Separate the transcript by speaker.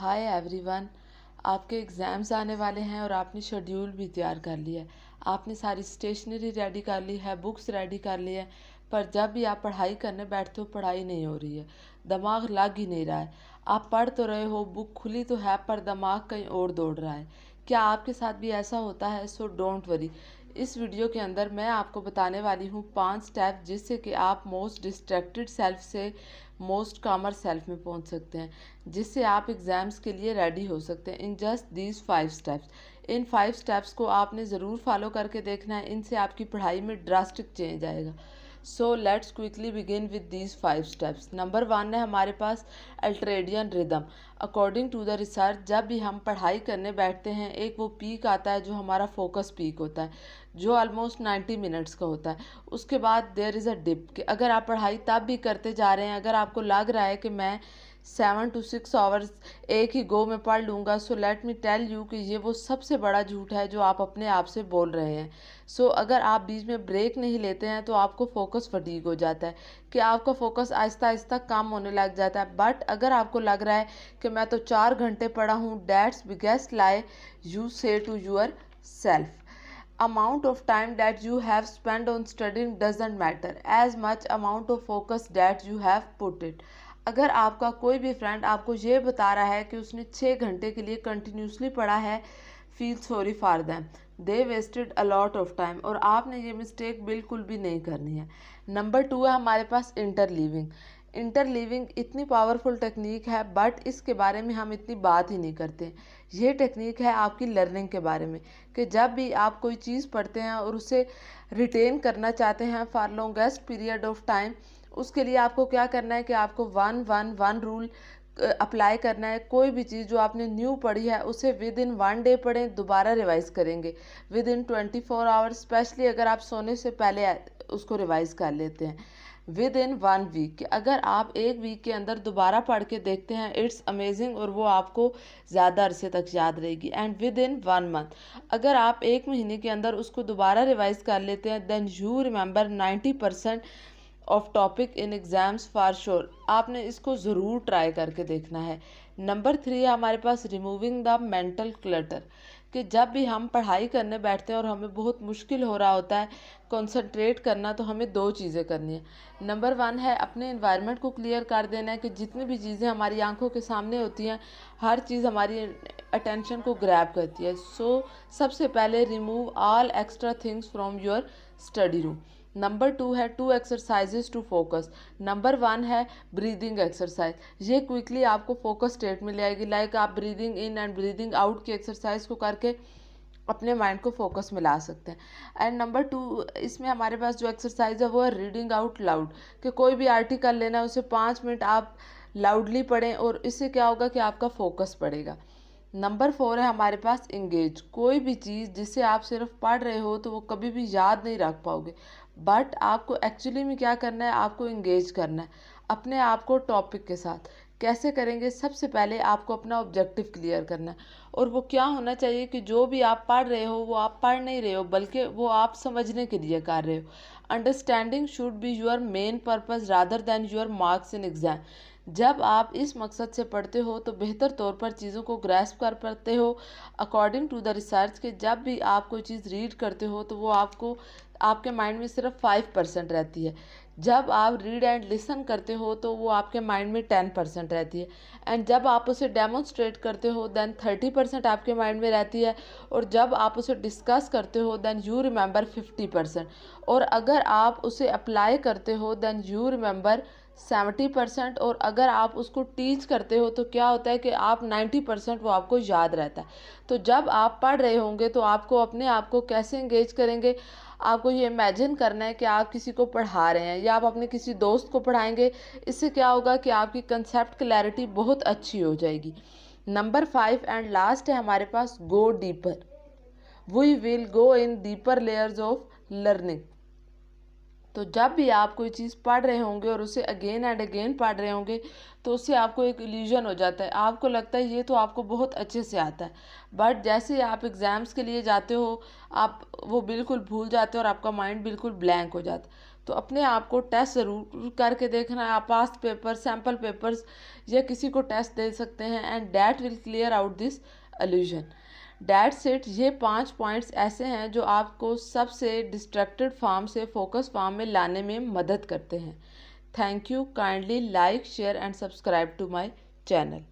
Speaker 1: Hi everyone. आपके exams आने वाले हैं और आपने शेड्यूल भी तैयार कर लिया है। आपने सारी स्टेशनरी रेडी कर ली है, बुक्स रेडी कर ली है, पर जब भी आप पढ़ाई करने बैठते हो पढ़ाई नहीं हो रही है, दिमाग लग ही नहीं रहा है। आप पढ़ तो रहे हो, बुक खुली तो है, पर दिमाग कहीं और दौड़ रहा है। क्या आपके साथ भी ऐसा होता है? So don't worry. इस वीडियो के अंदर मैं आपको बताने वाली हूँ 5 स्टेप जिससे कि आप मोस्ट डिस्ट्रैक्टेड सेल्फ से मोस्ट कामर सेल्फ में पहुँच सकते हैं, जिससे आप एग्ज़ाम्स के लिए रेडी हो सकते हैं in just these 5 steps. In 5 steps को आपने ज़रूर फॉलो करके देखना है, इनसे आपकी पढ़ाई में ड्रास्टिक चेंज आएगा। So let's quickly begin with these 5 steps. Number 1 है हमारे पास ultradian rhythm. According to the research, जब भी हम पढ़ाई करने बैठते हैं एक वो पीक आता है जो हमारा फोकस पीक होता है, जो ऑलमोस्ट 90 मिनट्स का होता है। उसके बाद देयर इज़ अ डिप कि अगर आप पढ़ाई तब भी करते जा रहे हैं, अगर आपको लग रहा है कि मैं 7 to 6 आवर्स एक ही गो में पढ़ लूँगा, so let me tell you कि ये वो सबसे बड़ा झूठ है जो आप अपने आप से बोल रहे हैं। सो अगर आप बीच में ब्रेक नहीं लेते हैं तो आपको फोकस फटीग हो जाता है कि आपका फोकस आहिस्ता आहिस्ता कम होने लग जाता है। बट अगर आपको लग रहा है कि मैं तो 4 घंटे पढ़ा हूँ, that's biggest lie you say to yourself. Amount of time that you have spent on studying doesn't matter as much amount of focus that you have put it. अगर आपका कोई भी फ्रेंड आपको ये बता रहा है कि उसने 6 घंटे के लिए कंटिन्यूसली पढ़ा है, feel sorry for them, they wasted a lot of time, और आपने ये मिस्टेक बिल्कुल भी नहीं करनी है। नंबर 2 है हमारे पास इंटरलीविंग। इंटरलीविंग इतनी पावरफुल टेक्निक है, बट इसके बारे में हम इतनी बात ही नहीं करते। ये टेक्निक है आपकी लर्निंग के बारे में, कि जब भी आप कोई चीज़ पढ़ते हैं और उसे रिटेन करना चाहते हैं for longest period of time, उसके लिए आपको क्या करना है कि आपको 1-1-1 रूल अप्लाई करना है। कोई भी चीज़ जो आपने न्यू पढ़ी है उसे विद इन 1 डे पढ़ें, दोबारा रिवाइज करेंगे विद इन 24 आवर्स, स्पेशली अगर आप सोने से पहले उसको रिवाइज कर लेते हैं। विद इन 1 वीक, अगर आप एक वीक के अंदर दोबारा पढ़ के देखते हैं, इट्स अमेजिंग, और वो आपको ज़्यादा अरसे तक याद रहेगी। एंड विद इन 1 मंथ, अगर आप एक महीने के अंदर उसको दोबारा रिवाइज कर लेते हैं, then you remember 90% of topic in exams for sure. आपने इसको ज़रूर ट्राई करके देखना है। नंबर 3 है हमारे पास रिमूविंग द मेंटल क्लटर, कि जब भी हम पढ़ाई करने बैठते हैं और हमें बहुत मुश्किल हो रहा होता है कंसंट्रेट करना, तो हमें 2 चीज़ें करनी है। नंबर 1 है अपने एनवायरनमेंट को क्लियर कर देना है, कि जितनी भी चीज़ें हमारी आंखों के सामने होती हैं, हर चीज़ हमारी अटेंशन को ग्रैब करती है। सो सबसे पहले remove all extra things from your study room. Number 2 है 2 एक्सरसाइजेज टू फोकस। नंबर 1 है ब्रीदिंग एक्सरसाइज, ये क्विकली आपको फोकस स्टेट में ले आएगी। लाइक आप breathing in and breathing out की एक्सरसाइज को करके अपने माइंड को फोकस में ला सकते हैं। एंड नंबर 2, इसमें हमारे पास जो एक्सरसाइज है वो है रीडिंग आउट लाउड, कि कोई भी आर्टिकल लेना है उसे 5 मिनट आप लाउडली पढ़ें, और इससे क्या होगा कि आपका फोकस बढ़ेगा। नंबर 4 है हमारे पास इंगेज। कोई भी चीज़ जिसे आप सिर्फ पढ़ रहे हो तो वो कभी भी याद नहीं रख पाओगे, बट आपको एक्चुअली में क्या करना है, आपको इंगेज करना है अपने आप को टॉपिक के साथ। कैसे करेंगे? सबसे पहले आपको अपना ऑब्जेक्टिव क्लियर करना है, और वो क्या होना चाहिए कि जो भी आप पढ़ रहे हो वो आप पढ़ नहीं रहे हो, बल्कि वो आप समझने के लिए कर रहे हो। Understanding should be your main purpose rather than your marks in exam. जब आप इस मकसद से पढ़ते हो तो बेहतर तौर पर चीज़ों को ग्रैस्प कर पाते हो। अकॉर्डिंग टू द रिसर्च के जब भी आप कोई चीज़ रीड करते हो तो वो आपको आपके माइंड में सिर्फ 5% रहती है। जब आप रीड एंड लिसन करते हो तो वो आपके माइंड में 10% रहती है। एंड जब आप उसे डेमोन्स्ट्रेट करते हो देन 30% आपके माइंड में रहती है। और जब आप उसे डिस्कस करते हो देन यू रिमेंबर 50%। और अगर आप उसे अप्लाई करते हो देन यू रिमेंबर 70%। और अगर आप उसको टीच करते हो तो क्या होता है कि आप 90% वो आपको याद रहता है। तो जब आप पढ़ रहे होंगे तो आपको अपने आप को कैसे इंगेज करेंगे? आपको ये इमेजिन करना है कि आप किसी को पढ़ा रहे हैं या आप अपने किसी दोस्त को पढ़ाएंगे। इससे क्या होगा कि आपकी कंसेप्ट क्लैरिटी बहुत अच्छी हो जाएगी। नंबर 5 एंड लास्ट है हमारे पास go deeper. We will go in deeper layers of learning. तो जब भी आप कोई चीज़ पढ़ रहे होंगे और उसे अगेन एंड अगेन पढ़ रहे होंगे तो उससे आपको एक इल्यूजन हो जाता है, आपको लगता है ये तो आपको बहुत अच्छे से आता है। बट जैसे आप एग्ज़ाम्स के लिए जाते हो आप वो बिल्कुल भूल जाते हो और आपका माइंड बिल्कुल ब्लैंक हो जाता है। तो अपने आप को टेस्ट ज़रूर करके देखना है। आप पास्ट पेपर, सैम्पल पेपर्स या किसी को टेस्ट दे सकते हैं and that will clear out this illusion. That's it. ये 5 पॉइंट्स ऐसे हैं जो आपको सबसे डिस्ट्रैक्टेड फॉर्म से फोकस फॉर्म में लाने में मदद करते हैं। Thank you. Kindly like, share and subscribe to my channel.